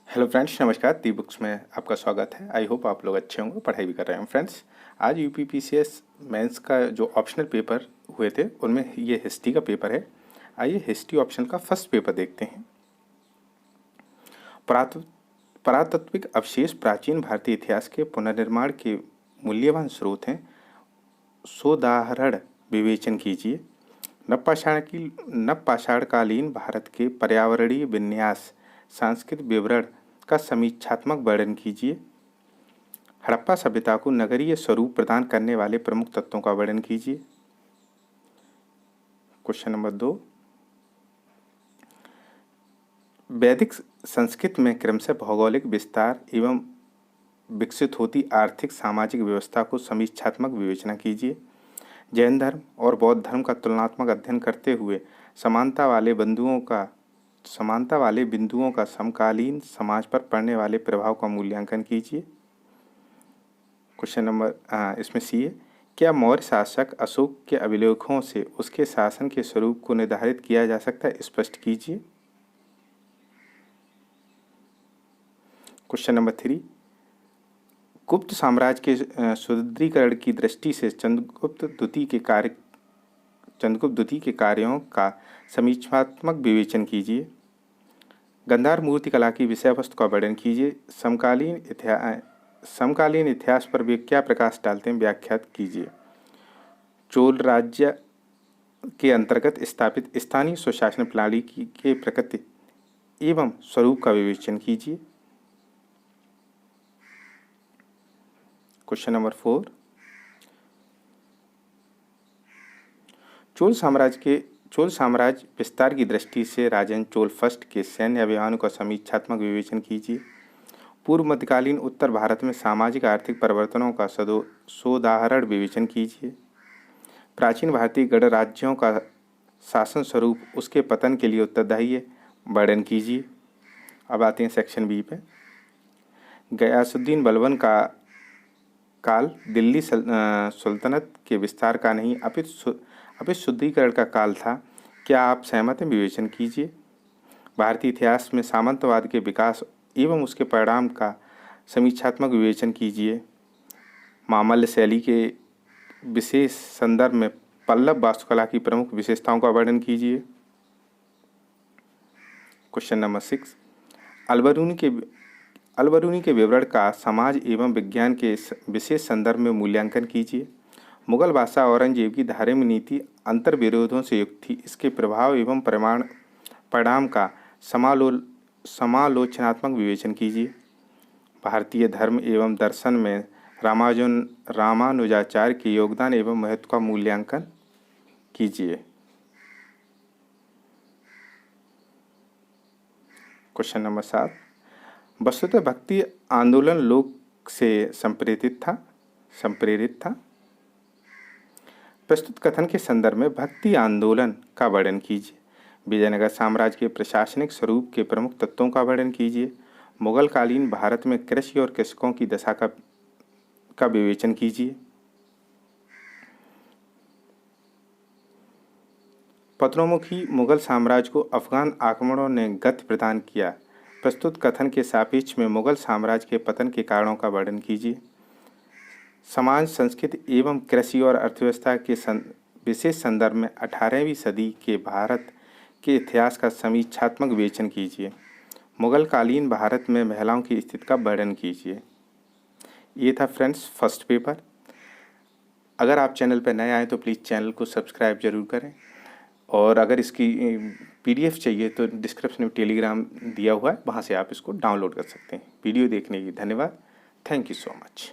Hello friends, नमस्कार। दी books में आपका स्वागत है। आई होप आप लोग अच्छे होंगे, पढ़ाई भी कर रहे हैं। फ्रेंड्स, आज यूपीपीसीएस मेंस का जो ऑप्शनल पेपर हुए थे उनमें ये हिस्ट्री का पेपर है। आइए हिस्ट्री ऑप्शन का फर्स्ट पेपर देखते हैं। पुरातात्विक अवशेष प्राचीन भारतीय इतिहास के पुनर्निर्माण के मूल्यवान स्रोत हैं। सोदाहरण विवेचन कीजिए। नवपाषाणकालीन भारत के पर्यावरणीय विन्यास सांस्कृतिक विवरण का समीक्षात्मक वर्णन कीजिए। हड़प्पा सभ्यता को नगरीय स्वरूप प्रदान करने वाले प्रमुख तत्वों का वर्णन कीजिए। क्वेश्चन नंबर 2, वैदिक संस्कृत में क्रमशः भौगोलिक विस्तार एवं विकसित होती आर्थिक सामाजिक व्यवस्था को समीक्षात्मक विवेचना कीजिए। जैन धर्म और बौद्ध धर्म का तुलनात्मक अध्ययन करते हुए समानता वाले बिंदुओं का समकालीन समाज पर पड़ने वाले प्रभाव का मूल्यांकन कीजिए। क्वेश्चन नंबर इसमें सी है, क्या मौर्य शासक अशोक के अभिलेखों से उसके शासन के स्वरूप को निर्धारित किया जा सकता है? स्पष्ट कीजिए। क्वेश्चन नंबर 3, गुप्त साम्राज्य के सुदृढ़ीकरण की दृष्टि से चंद्रगुप्त द्वितीय के कार्यों का समीक्षात्मक विवेचन कीजिए। गंधार मूर्ति कला की विषय वस्तु का वर्णन कीजिए। समकालीन इतिहास पर वे क्या प्रकाश डालते हैं? व्याख्या कीजिए। चोल राज्य के अंतर्गत स्थापित स्थानीय स्वशासन प्रणाली के प्रकृति एवं स्वरूप का विवेचन कीजिए। क्वेश्चन नंबर 4, चोल साम्राज्य विस्तार की दृष्टि से राजेंद्र चोल फर्स्ट के सैन्य अभियानों का समीक्षात्मक विवेचन कीजिए। पूर्व मध्यकालीन उत्तर भारत में सामाजिक आर्थिक परिवर्तनों का सोदाहरण विवेचन कीजिए। प्राचीन भारतीय गणराज्यों का शासन स्वरूप उसके पतन के लिए उत्तरदायी है, वर्णन कीजिए। अब आते हैं सेक्शन बी पे। गयासुद्दीन बलबन का काल दिल्ली सुल्तनत के विस्तार का नहीं अपितु शुद्धिकरण का काल था। क्या आप सहमत हैं? विवेचन कीजिए। भारतीय इतिहास में सामंतवाद के विकास एवं उसके परिणाम का समीक्षात्मक विवेचन कीजिए। मामल्य शैली के विशेष संदर्भ में पल्लव वास्तुकला की प्रमुख विशेषताओं का वर्णन कीजिए। क्वेश्चन नंबर 6, अलबरूनी के विवरण का समाज एवं विज्ञान के विशेष संदर्भ में मूल्यांकन कीजिए। मुगल बादशाह औरंगजेब की धार्मिक नीति अंतर विरोधों से युक्त थी। इसके प्रभाव एवं परिणाम का समालोचनात्मक विवेचन कीजिए। भारतीय धर्म एवं दर्शन में रामानुजाचार्य के योगदान एवं महत्व का मूल्यांकन कीजिए। क्वेश्चन नंबर 7, वस्तुतः भक्ति आंदोलन लोक से संप्रेरित था। प्रस्तुत कथन के संदर्भ में भक्ति आंदोलन का वर्णन कीजिए। विजयनगर साम्राज्य के प्रशासनिक स्वरूप के प्रमुख तत्वों का वर्णन कीजिए। मुगल कालीन भारत में कृषि और कृषकों की दशा का विवेचन कीजिए। पतनोमुखी मुगल साम्राज्य को अफगान आक्रमणों ने गति प्रदान किया। प्रस्तुत कथन के सापेक्ष में मुगल साम्राज्य के पतन के कारणों का वर्णन कीजिए। समाज, संस्कृति एवं कृषि और अर्थव्यवस्था के विशेष संदर्भ में 18वीं सदी के भारत के इतिहास का समीक्षात्मक विवेचन कीजिए। मुगल कालीन भारत में महिलाओं की स्थिति का वर्णन कीजिए। ये था फ्रेंड्स फर्स्ट पेपर। अगर आप चैनल पर नए आए तो प्लीज़ चैनल को सब्सक्राइब जरूर करें, और अगर इसकी PDF चाहिए तो डिस्क्रिप्शन में टेलीग्राम दिया हुआ है, वहाँ से आप इसको डाउनलोड कर सकते हैं। वीडियो देखने की धन्यवाद। Thank you so much.